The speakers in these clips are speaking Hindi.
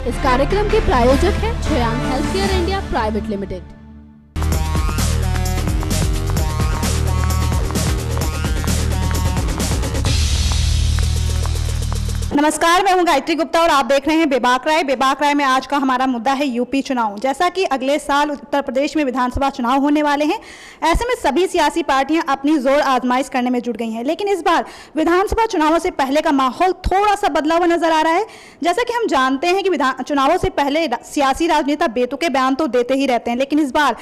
इस कार्यक्रम के प्रायोजक हैं छयान हेल्थकेयर इंडिया प्राइवेट लिमिटेड। नमस्कार, मैं हूं गायत्री गुप्ता और आप देख रहे हैं बेबाक राय। बेबाक राय में आज का हमारा मुद्दा है यूपी चुनाव। जैसा कि अगले साल उत्तर प्रदेश में विधानसभा चुनाव होने वाले हैं, ऐसे में सभी सियासी पार्टियां अपनी जोर आजमाइश करने में जुट गई हैं। लेकिन इस बार विधानसभा चुनावों से पहले का माहौल थोड़ा सा बदला हुआ नजर आ रहा है। जैसा कि हम जानते हैं कि चुनावों से पहले सियासी राजनेता बेतुके बयान तो देते ही रहते हैं, लेकिन इस बार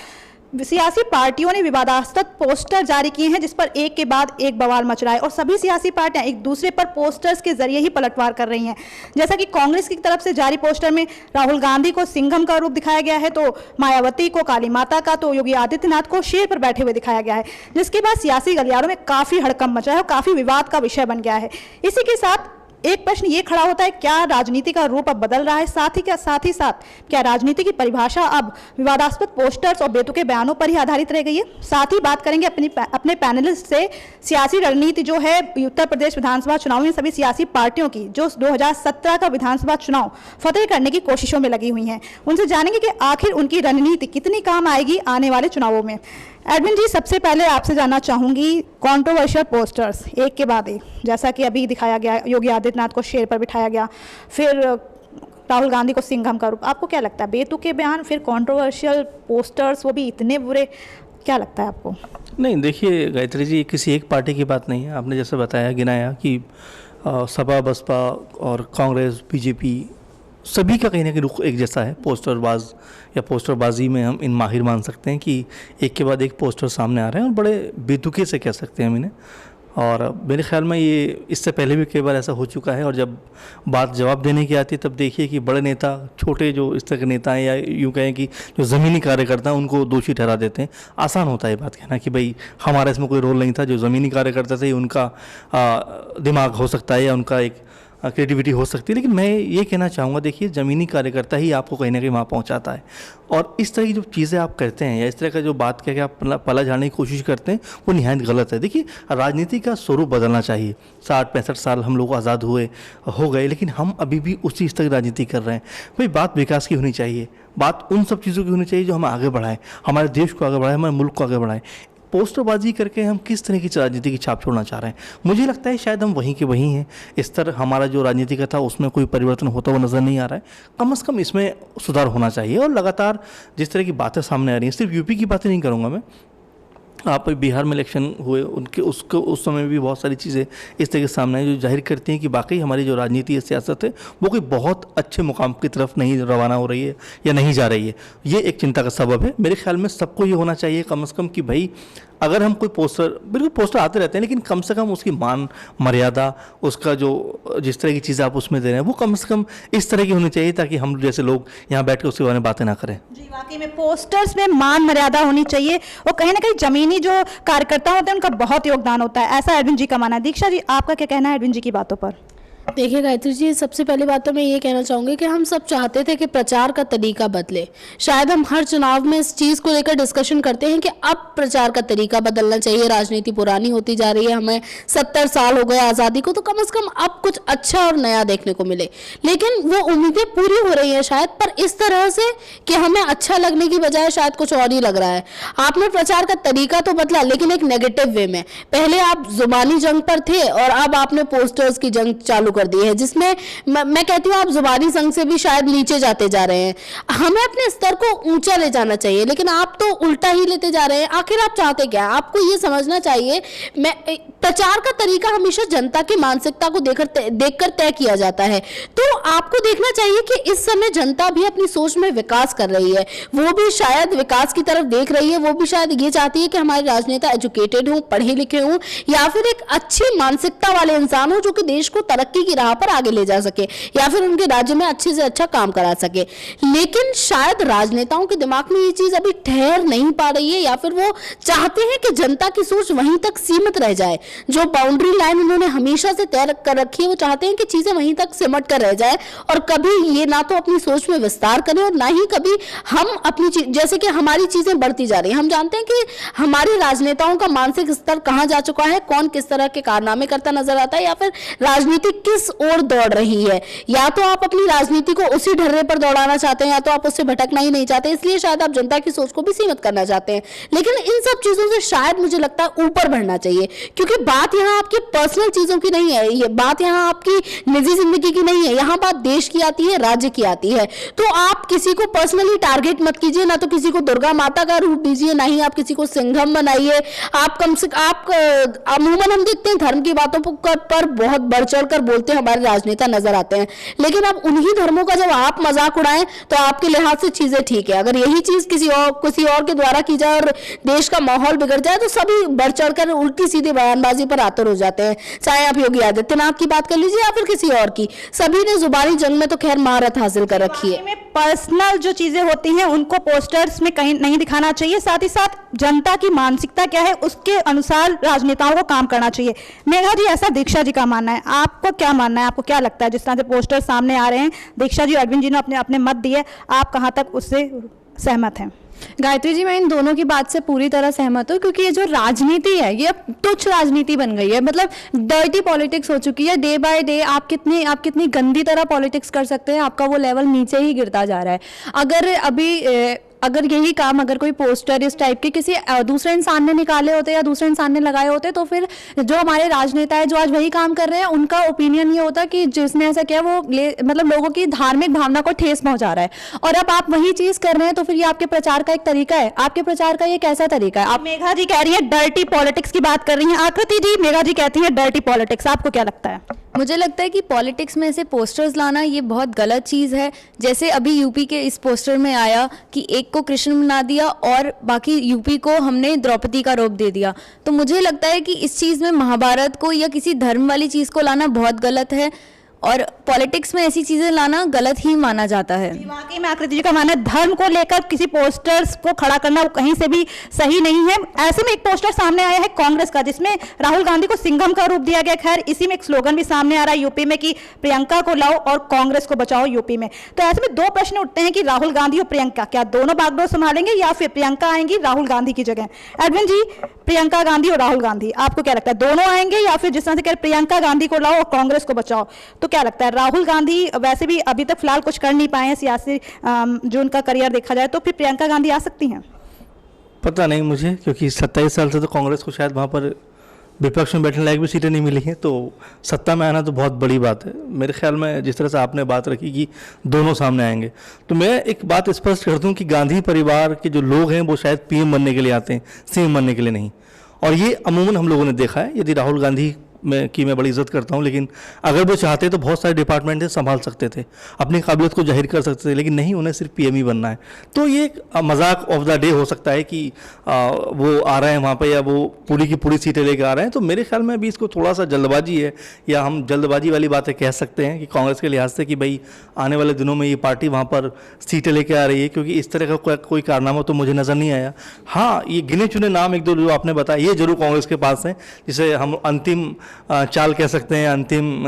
सियासी पार्टियों ने विवादास्पद पोस्टर जारी किए हैं जिस पर एक के बाद एक बवाल मच रहा है और सभी सियासी पार्टियां एक दूसरे पर पोस्टर्स के जरिए ही पलटवार कर रही हैं। जैसा कि कांग्रेस की तरफ से जारी पोस्टर में राहुल गांधी को सिंघम का रूप दिखाया गया है, तो मायावती को काली माता का, तो योगी आदित्यनाथ को शेर पर बैठे हुए दिखाया गया है, जिसके बाद सियासी गलियारों में काफी हड़कंप मचा है और काफी विवाद का विषय बन गया है। इसी के साथ एक प्रश्न ये खड़ा होता है, क्या राजनीति का रूप अब बदल रहा है? साथ ही साथ क्या राजनीति की परिभाषा अब विवादास्पद पोस्टर्स और बेतुके बयानों पर ही आधारित रह गई है? साथ ही बात करेंगे अपने पैनलिस्ट से सियासी रणनीति जो है उत्तर प्रदेश विधानसभा चुनाव में सभी सियासी पार्टियों की जो 2017 का विधानसभा चुनाव फतेह करने की कोशिशों में लगी हुई हैं। उनसे जानेंगे कि आखिर उनकी रणनीति कितनी काम आएगी आने वाले चुनावों में। एडविन जी, सबसे पहले आपसे जानना चाहूंगी, कंट्रोवर्शियल पोस्टर्स एक के बाद एक, जैसा कि अभी दिखाया गया योगी आदित्यनाथ को शेर पर बिठाया गया, फिर राहुल गांधी को सिंघम का रूप, आपको क्या लगता है? बेतुके बयान, फिर कंट्रोवर्शियल पोस्टर्स, वो भी इतने बुरे, क्या लगता है आपको? नहीं, देखिए गायत्री जी, किसी एक पार्टी की बात नहीं है। आपने जैसे बताया, गिनाया कि सपा, बसपा और कांग्रेस, बीजेपी सभी का कहीं ना कहीं रुख एक जैसा है। पोस्टरबाज या पोस्टरबाजी में हम इन माहिर मान सकते हैं कि एक के बाद एक पोस्टर सामने आ रहे हैं और बड़े बेतुके से कह सकते हैं हम इन्हें। और मेरे ख्याल में ये इससे पहले भी कई बार ऐसा हो चुका है और जब बात जवाब देने की आती है तब देखिए कि बड़े नेता, छोटे जो इस तरह के नेता हैं या यूँ कहें कि जो ज़मीनी कार्यकर्ता हैं उनको दोषी ठहरा देते हैं। आसान होता है बात कहना कि भाई हमारा इसमें कोई रोल नहीं था, जो ज़मीनी कार्यकर्ता थे उनका दिमाग हो सकता है या उनका एक क्रिएटिविटी हो सकती है। लेकिन मैं ये कहना चाहूँगा, देखिए ज़मीनी कार्यकर्ता ही आपको कहीं ना कहीं वहाँ पहुँचाता है और इस तरह की जो चीज़ें आप करते हैं या इस तरह का जो बात कह के आप पला झाड़ने की कोशिश करते हैं वो निहायत गलत है। देखिए, राजनीति का स्वरूप बदलना चाहिए। 60-65 साल हम लोग आज़ाद हो गए, लेकिन हम अभी भी उसी स्तर की राजनीति कर रहे हैं। भाई, बात विकास की होनी चाहिए, बात उन सब चीज़ों की होनी चाहिए जो हम आगे बढ़ाएं, हमारे देश को आगे बढ़ाएं, हमारे मुल्क को आगे बढ़ाएं। पोस्टरबाजी करके हम किस तरह की राजनीति की छाप छोड़ना चाह रहे हैं? मुझे लगता है शायद हम वहीं के वहीं हैं। इस तरह हमारा जो राजनीति का था उसमें कोई परिवर्तन होता हुआ नज़र नहीं आ रहा है। कम से कम इसमें सुधार होना चाहिए। और लगातार जिस तरह की बातें सामने आ रही हैं, सिर्फ यूपी की बातें नहीं करूँगा मैं, आप बिहार में इलेक्शन हुए उस समय भी बहुत सारी चीज़ें इस तरह के सामने आई जो जाहिर करती हैं कि वाकई हमारी जो राजनीति है, सियासत है, वो कोई बहुत अच्छे मुकाम की तरफ नहीं रवाना हो रही है या नहीं जा रही है। ये एक चिंता का सबब है। मेरे ख्याल में सबको ये होना चाहिए कम से कम कि भाई अगर हम कोई बिल्कुल पोस्टर आते रहते हैं, लेकिन कम से कम उसकी मान मर्यादा, उसका जो जिस तरह की चीज़ें आप उसमें दे रहे हैं वो कम से कम इस तरह की होनी चाहिए ताकि हम जैसे लोग यहाँ बैठ कर उसके बारे में बातें ना करें। जी, वाकई में पोस्टर्स में मान मर्यादा होनी चाहिए और कहीं ना कहीं जमीनी जो कार्यकर्ता होते हैं उनका बहुत योगदान होता है, ऐसा एडविन जी का मानना है। दीक्षा जी, आपका क्या कहना है एडविन जी की बातों पर? देखिए गायत्री जी, सबसे पहली बात तो मैं ये कहना चाहूँगी कि हम सब चाहते थे कि प्रचार का तरीका बदले। शायद हम हर चुनाव में इस चीज़ को लेकर डिस्कशन करते हैं कि अब प्रचार का तरीका बदलना चाहिए, राजनीति पुरानी होती जा रही है, हमें 70 साल हो गए आज़ादी को, तो कम से कम अब कुछ अच्छा और नया देखने को मिले। लेकिन वो उम्मीदें पूरी हो रही हैं शायद, पर इस तरह से कि हमें अच्छा लगने की बजाय शायद कुछ और ही लग रहा है। आपने प्रचार का तरीका तो बदला, लेकिन एक नेगेटिव वे में। पहले आप जुबानी जंग पर थे और अब आपने पोस्टर्स की जंग चालू कर दी है, जिसमें मैं कहती हूँ आप जुबानी संघ से भी शायद नीचे जाते जा रहे हैं। हमें अपने स्तर को ऊंचा ले जाना चाहिए, लेकिन आप तो उल्टा ही लेते जा रहे हैं। आखिर आप चाहते क्या? आपको ये समझना चाहिए, प्रचार का तरीका हमेशा जनता की मानसिकता को देखकर तय किया जाता है। तो आपको देखना चाहिए कि इस समय जनता भी अपनी सोच में विकास कर रही है, वो भी शायद विकास की तरफ देख रही है, वो भी शायद ये चाहती है कि हमारे राजनेता एजुकेटेड हों, पढ़े लिखे हों, या फिर एक अच्छी मानसिकता वाले इंसान हो जो कि देश को तरक्की की राह पर आगे ले जा सके या फिर उनके राज्य में अच्छे से अच्छा काम करा सके। लेकिन शायद राजनेताओं के दिमाग में ये चीज अभी ठहर नहीं पा रही है, या फिर वो चाहते हैं कि जनता की सोच वहीं तक सीमित रह जाए। जो बाउंड्री लाइन उन्होंने हमेशा से तय कर रखी है, वो चाहते हैं कि चीजें वहीं तक सिमट कर रह जाए और कभी ये ना तो अपनी सोच में विस्तार करें और ना ही कभी हम अपनी जैसे कि हमारी चीजें बढ़ती जा रही हैं। हम जानते हैं कि हमारे राजनेताओं का मानसिक स्तर कहां जा चुका है, कौन किस तरह के कारनामे करता नजर आता है, या फिर राजनीति किस ओर दौड़ रही है। या तो आप अपनी राजनीति को उसी ढर्रे पर दौड़ाना चाहते हैं या तो आप उससे भटकना ही नहीं चाहते, इसलिए शायद आप जनता की सोच को भी सीमित करना चाहते हैं। लेकिन इन सब चीजों से शायद मुझे लगता है ऊपर बढ़ना चाहिए, क्योंकि बात यहाँ आपकी पर्सनल चीजों की नहीं है, ये बात यहाँ आपकी निजी जिंदगी की नहीं है, यहाँ बात देश की आती है, राज्य की आती है। तो आप किसी को पर्सनली टारगेट मत कीजिए, ना तो किसी को दुर्गा माता का रूप दीजिए, ना ही आप किसी को सिंघम बनाइए। आप कम से आप अमूमन हम देखते हैं धर्म की बातों पर बहुत बढ़ चढ़ कर बोलते हैं हमारे राजनेता नजर आते हैं, लेकिन अब उन्हीं धर्मों का जब आप मजाक उड़ाएं तो आपके लिहाज से चीजें ठीक है। अगर यही चीज किसी और के द्वारा की जाए और देश का माहौल बिगड़ जाए तो सभी बढ़ चढ़ कर उल्टी सीधी बयानबाजी पर आतुर हो जाते हैं। चाहे आप योगी आदित्यनाथ की बात कर लीजिए या फिर किसी और की, सभी ने जुबानी जंग में तो खैर महारत हासिल कर रखी है। पर्सनल जो चीजें होती हैं उनको पोस्टर्स में कहीं नहीं दिखाना चाहिए, साथ ही साथ जनता की मानसिकता क्या है उसके अनुसार राजनेताओं को काम करना चाहिए। मेघा जी, ऐसा दीक्षा जी का मानना है, आपको क्या मानना है, आपको क्या लगता है? जिस तरह से पोस्टर सामने आ रहे हैं, दीक्षा जी अरविंद जी ने अपने अपने मत दिए, आप कहां तक उससे सहमत हैं? गायत्री जी, मैं इन दोनों की बात से पूरी तरह सहमत हूँ, क्योंकि ये जो राजनीति है ये अब तुच्छ राजनीति बन गई है। मतलब डर्टी पॉलिटिक्स हो चुकी है। डे बाय डे आप कितनी गंदी तरह पॉलिटिक्स कर सकते हैं, आपका वो लेवल नीचे ही गिरता जा रहा है। अगर यही काम अगर कोई पोस्टर इस टाइप के किसी दूसरे इंसान ने निकाले होते या दूसरे इंसान ने लगाए होते, तो फिर जो हमारे राजनेता है जो आज वही काम कर रहे हैं, उनका ओपिनियन ये होता कि जिसने ऐसा किया वो मतलब लोगों की धार्मिक भावना को ठेस पहुंचा रहा है। और अब आप वही चीज कर रहे हैं, तो फिर ये आपके प्रचार का एक तरीका है। आपके प्रचार का ये कैसा तरीका है? आप मेघा जी कह रही है डर्टी पॉलिटिक्स की बात कर रही हैं, आकृति जी मेघा जी कहती है डर्टी पॉलिटिक्स, आपको क्या लगता है? मुझे लगता है कि पॉलिटिक्स में ऐसे पोस्टर्स लाना ये बहुत गलत चीज़ है। जैसे अभी यूपी के इस पोस्टर में आया कि एक को कृष्ण बना दिया और बाकी यूपी को हमने द्रौपदी का रूप दे दिया। तो मुझे लगता है कि इस चीज़ में महाभारत को या किसी धर्म वाली चीज़ को लाना बहुत गलत है और पॉलिटिक्स में ऐसी चीजें लाना गलत ही माना जाता है। वाकई में आकृति जी का मानना है धर्म को लेकर किसी पोस्टर्स को खड़ा करना कहीं से भी सही नहीं है। ऐसे में एक पोस्टर सामने आया है कांग्रेस का, जिसमें राहुल गांधी को सिंघम का रूप दिया गया। खैर, इसी में एक स्लोगन भी सामने आ रहा है यूपी में कि प्रियंका को लाओ और कांग्रेस को बचाओ यूपी में। तो ऐसे में दो प्रश्न उठते हैं कि राहुल गांधी और प्रियंका क्या दोनों बागडोर संभालेंगे या फिर प्रियंका आएंगी राहुल गांधी की जगह? एडविन जी, प्रियंका गांधी और राहुल गांधी, आपको क्या लगता है दोनों आएंगे या फिर जिस तरह से कह प्रियंका गांधी को लाओ और कांग्रेस को बचाओ, तो क्या लगता है? राहुल गांधी वैसे भी अभी तक फिलहाल कुछ कर नहीं पाए हैं सियासी, जो उनका करियर देखा जाए, तो फिर प्रियंका गांधी आ सकती हैं? पता नहीं मुझे, क्योंकि 27 साल से तो कांग्रेस को शायद वहाँ पर विपक्ष में बैठने लायक भी सीटें नहीं मिली हैं, तो सत्ता में आना तो बहुत बड़ी बात है। मेरे ख्याल में जिस तरह से आपने बात रखी कि दोनों सामने आएंगे, तो मैं एक बात स्पष्ट कर दूं कि गांधी परिवार के जो लोग हैं वो शायद पीएम बनने के लिए आते हैं, सीएम बनने के लिए नहीं। और ये अमूमन हम लोगों ने देखा है। यदि राहुल गांधी मैं बड़ी इज्जत करता हूं, लेकिन अगर वो चाहते तो बहुत सारे डिपार्टमेंट से संभाल सकते थे, अपनी काबिलियत को जाहिर कर सकते थे, लेकिन नहीं, उन्हें सिर्फ पीएम ही बनना है। तो ये मजाक ऑफ द डे हो सकता है कि वो आ रहे हैं वहाँ पे या वो पूरी की पूरी सीटें लेकर आ रहे हैं। तो मेरे ख्याल में अभी इसको थोड़ा सा जल्दबाजी है, या हम जल्दबाजी वाली बातें कह सकते हैं कि कांग्रेस के लिहाज से कि भाई आने वाले दिनों में ये पार्टी वहाँ पर सीटें लेकर आ रही है, क्योंकि इस तरह का कोई कारनामा तो मुझे नज़र नहीं आया। हाँ, ये गिने चुने नाम एक दो जो आपने बताया, ये जरूर कांग्रेस के पास हैं, जिसे हम अंतिम चाल कह सकते हैं, अंतिम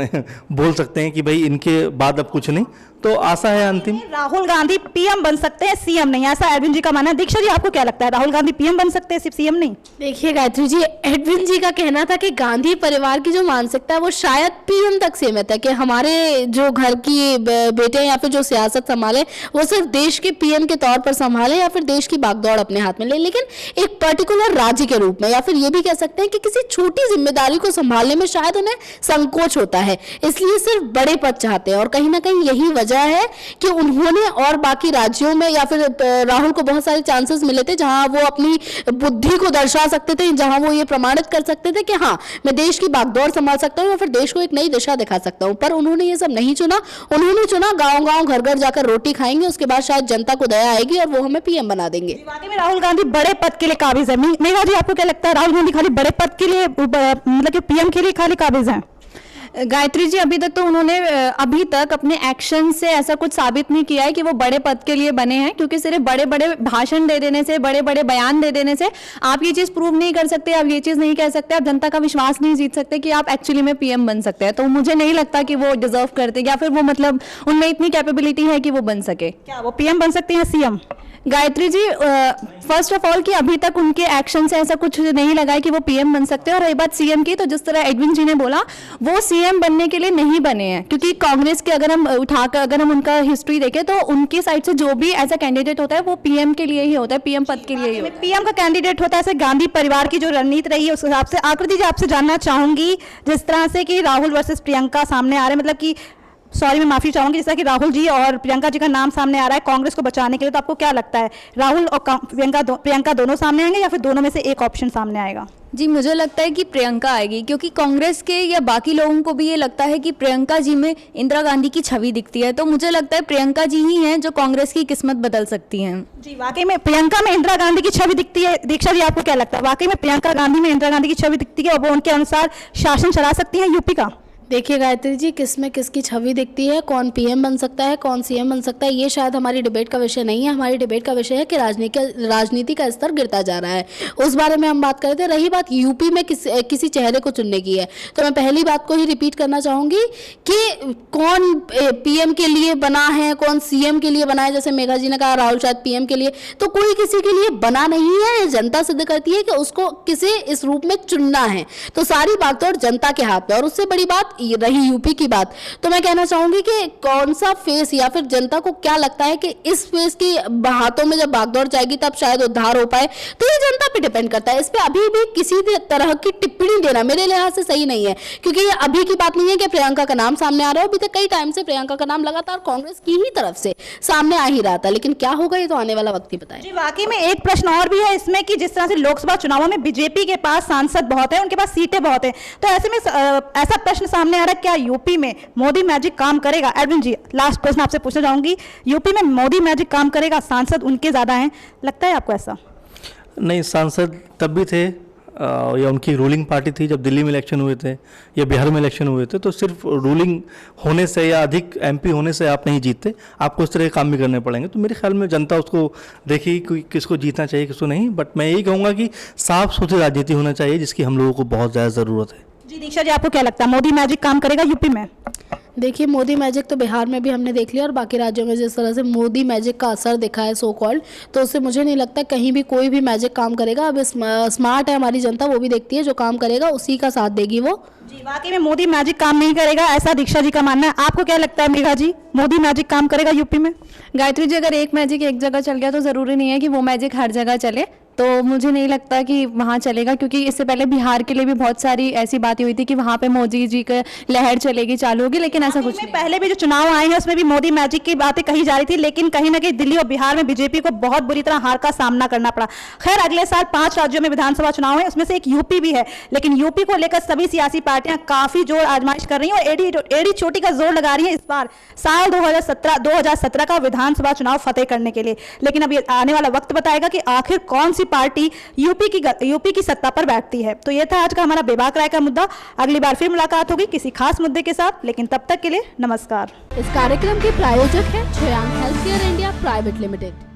बोल सकते हैं कि भाई इनके बाद अब कुछ नहीं, तो आशा है अंतिम। राहुल गांधी पीएम बन सकते हैं, सीएम नहीं, ऐसा एडविन जी का मानना है। दीक्षा जी, आपको क्या लगता है राहुल गांधी पीएम बन सकते हैं, सिर्फ सीएम नहीं? देखिए गायत्री जी, एडविन जी का कहना था कि गांधी परिवार की जो मानसिकता है वो शायद पीएम तक सीमित है, कि हमारे जो घर की बेटे या फिर जो सियासत संभाले वो सिर्फ देश के पीएम के तौर पर संभाले या फिर देश की बागदौड़ अपने हाथ में ले, लेकिन एक पर्टिकुलर राज्य के रूप में, या फिर ये भी कह सकते हैं कि किसी छोटी जिम्मेदारी को संभालने में शायद उन्हें संकोच होता है, इसलिए सिर्फ बड़े पद चाहते हैं। और कहीं ना कहीं यही वजह है कि उन्होंने और बाकी राज्यों में, या फिर राहुल को बहुत सारे चांसेस मिले थे जहां वो अपनी बुद्धि को दर्शा सकते थे, जहां वो ये प्रमाणित कर सकते थे कि हाँ, मैं देश की बागडोर संभाल सकता हूं या फिर देश को एक नई दिशा दिखा सकता हूं। पर उन्होंने ये सब नहीं चुना। उन्होंने चुना गांव-गांव, घर-घर जाकर रोटी खाएंगे, उसके बाद शायद जनता को दया आएगी और वो हमें पीएम बना देंगे। वाकई में राहुल गांधी बड़े पद के लिए काबिज है। मेघा जी, आपको क्या लगता है राहुल गांधी खाली बड़े पद के लिए, मतलब कि पीएम के लिए खाली काबिज है? गायत्री जी, अभी तक तो उन्होंने अभी तक अपने एक्शन से ऐसा कुछ साबित नहीं किया है कि वो बड़े पद के लिए बने हैं, क्योंकि सिर्फ बड़े बड़े भाषण दे देने से, बड़े बड़े बयान दे देने से आप ये चीज़ प्रूव नहीं कर सकते, आप ये चीज़ नहीं कह सकते, आप जनता का विश्वास नहीं जीत सकते कि आप एक्चुअली में पीएम बन सकते हैं। तो मुझे नहीं लगता कि वो डिजर्व करते, या फिर वो मतलब उनमें इतनी कैपेबिलिटी है कि वो बन सके। क्या वो पीएम बन सकती हैं, CM? Gayatri ji, first of all कि अभी तक उनके एक्शन से ऐसा कुछ नहीं लगा है कि वो पीएम बन सकते हैं। और रही बात सीएम की, तो जिस तरह एडविन जी ने बोला, वो सीएम बनने के लिए नहीं बने हैं, क्योंकि कांग्रेस के अगर हम उनका हिस्ट्री देखें तो उनकी साइड से जो भी ऐसा कैंडिडेट होता है वो पीएम के लिए ही होता है, पीएम पद के लिए ही होता है। पीएम का कैंडिडेट होता है, ऐसे गांधी परिवार की जो रणनीति रही है उस हिसाब से। आकृति जी, आपसे जानना चाहूंगी, जिस तरह से कि राहुल वर्सेस प्रियंका सामने आ रहे हैं, मतलब कि सॉरी मैं माफी चाहूंगी, जैसा कि राहुल जी और प्रियंका जी का नाम सामने आ रहा है कांग्रेस को बचाने के लिए, तो आपको क्या लगता है, राहुल और प्रियंका दोनों सामने आएंगे या फिर दोनों में से एक ऑप्शन सामने आएगा? जी, मुझे लगता है कि प्रियंका आएगी, क्योंकि कांग्रेस के या बाकी लोगों को भी ये लगता है कि प्रियंका जी में इंदिरा गांधी की छवि दिखती है। तो मुझे लगता है प्रियंका जी ही हैं जो कांग्रेस की किस्मत बदल सकती हैं। जी, वाकई में प्रियंका में इंदिरा गांधी की छवि दिखती है। दीक्षा जी, आपको क्या लगता है, वाकई में प्रियंका गांधी में इंदिरा गांधी की छवि दिखती है और वो उनके अनुसार शासन चला सकती है यूपी का? देखिए गायत्री जी, किस में किसकी छवि दिखती है, कौन पीएम बन सकता है, कौन सीएम बन सकता है, ये शायद हमारी डिबेट का विषय नहीं है। हमारी डिबेट का विषय है कि राजनीति का स्तर गिरता जा रहा है, उस बारे में हम बात करते हैं। रही बात यूपी में किसी चेहरे को चुनने की है, तो मैं पहली बात को ही रिपीट करना चाहूँगी कि कौन पीएम के लिए बना है, कौन सीएम के लिए बना है। जैसे मेघा जी ने कहा राहुल शायद पीएम के लिए, तो कोई किसी के लिए बना नहीं है। जनता सिद्ध करती है कि उसको किसे इस रूप में चुनना है, तो सारी बात तो जनता के हाथ में। और उससे बड़ी बात रही यूपी की बात, तो मैं कहना चाहूंगी कि कौन सा फेस, या फिर जनता को क्या लगता है कि इस फेस की हाथों में जब भागदौड़ जाएगी तब शायद उद्धार हो पाए, तो ये जनता पे डिपेंड करता है। इस पे अभी भी किसी तरह की टिप्पणी देना मेरे लिहाज से सही नहीं है, क्योंकि ये अभी की बात नहीं है कि प्रियंका का नाम सामने आ रहा है। अभी तक कई टाइम से प्रियंका का नाम लगातार कांग्रेस की ही तरफ से सामने आ ही रहा था, लेकिन क्या होगा ये तो आने वाला वक्त ही बताएगा। जी, वाकई में एक प्रश्न और भी है इसमें कि जिस तरह से लोकसभा चुनावों में बीजेपी के पास सांसद बहुत है, उनके पास सीटें बहुत है, तो ऐसे में ऐसा प्रश्न सामने आ रहा है, क्या यूपी में मोदी मैजिक काम करेगा? एडविन जी, लास्ट प्रश्न आपसे पूछना चाहूंगी, यूपी में मोदी मैजिक काम करेगा? सांसद उनके ज्यादा हैं, लगता है आपको ऐसा? नहीं, सांसद तब भी थे या उनकी रूलिंग पार्टी थी जब दिल्ली में इलेक्शन हुए थे या बिहार में इलेक्शन हुए थे। तो सिर्फ रूलिंग होने से या अधिक एमपी होने से आप नहीं जीतते, आपको उस तरह के काम भी करने पड़ेंगे। तो मेरे ख्याल में जनता उसको देखेगी कि किसको जीतना चाहिए किसको नहीं। बट मैं यही कहूँगा कि साफ सुथरी राजनीति होना चाहिए, जिसकी हम लोगों को बहुत ज़्यादा ज़रूरत है। जी, दीक्षा जी, आपको क्या लगता है, मोदी मैजिक काम करेगा यूपी में? देखिए, मोदी मैजिक तो बिहार में भी हमने देख लिया, और बाकी राज्यों में जिस तरह से मोदी मैजिक का असर दिखा है सो कॉल्ड, तो उससे मुझे नहीं लगता कहीं भी कोई भी मैजिक काम करेगा। अब स्मार्ट है हमारी जनता, वो भी देखती है, जो काम करेगा उसी का साथ देगी वो। जी, वाकई में मोदी मैजिक काम नहीं करेगा, ऐसा दीक्षा जी का मानना है। आपको क्या लगता है मेघा जी, मोदी मैजिक काम करेगा यूपी में? गायत्री जी, अगर एक मैजिक एक जगह चल गया तो ज़रूरी नहीं है कि वो मैजिक हर जगह चले, तो मुझे नहीं लगता कि वहाँ चलेगा, क्योंकि इससे पहले बिहार के लिए भी बहुत सारी ऐसी बातें हुई थी कि वहाँ पे मोदी जी का लहर चलेगी, चालू होगी, लेकिन ऐसा कुछ नहीं। पहले भी जो चुनाव आए हैं उसमें भी मोदी मैजिक की बातें कही जा रही थी, लेकिन कहीं ना कहीं दिल्ली और बिहार में बीजेपी को बहुत बुरी तरह हार का सामना करना पड़ा। खैर, अगले साल 5 राज्यों में विधानसभा चुनाव है, उसमें से एक यूपी भी है, लेकिन यूपी को लेकर सभी सियासी पार्टियां काफी जोर आजमाइश कर रही हैं और एड़ी चोटी का जोर लगा रही हैं इस बार साल 2017 का विधानसभा चुनाव फतेह करने के लिए। लेकिन अब आने वाला वक्त बताएगा कि आखिर कौन सी पार्टी यूपी की सत्ता पर बैठती है। तो यह था आज का हमारा बेबाक राय का मुद्दा। अगली बार फिर मुलाकात होगी किसी खास मुद्दे के साथ, लेकिन तब तक के लिए नमस्कार। इस कार्यक्रम के प्रायोजक है Choyang health care India private limited.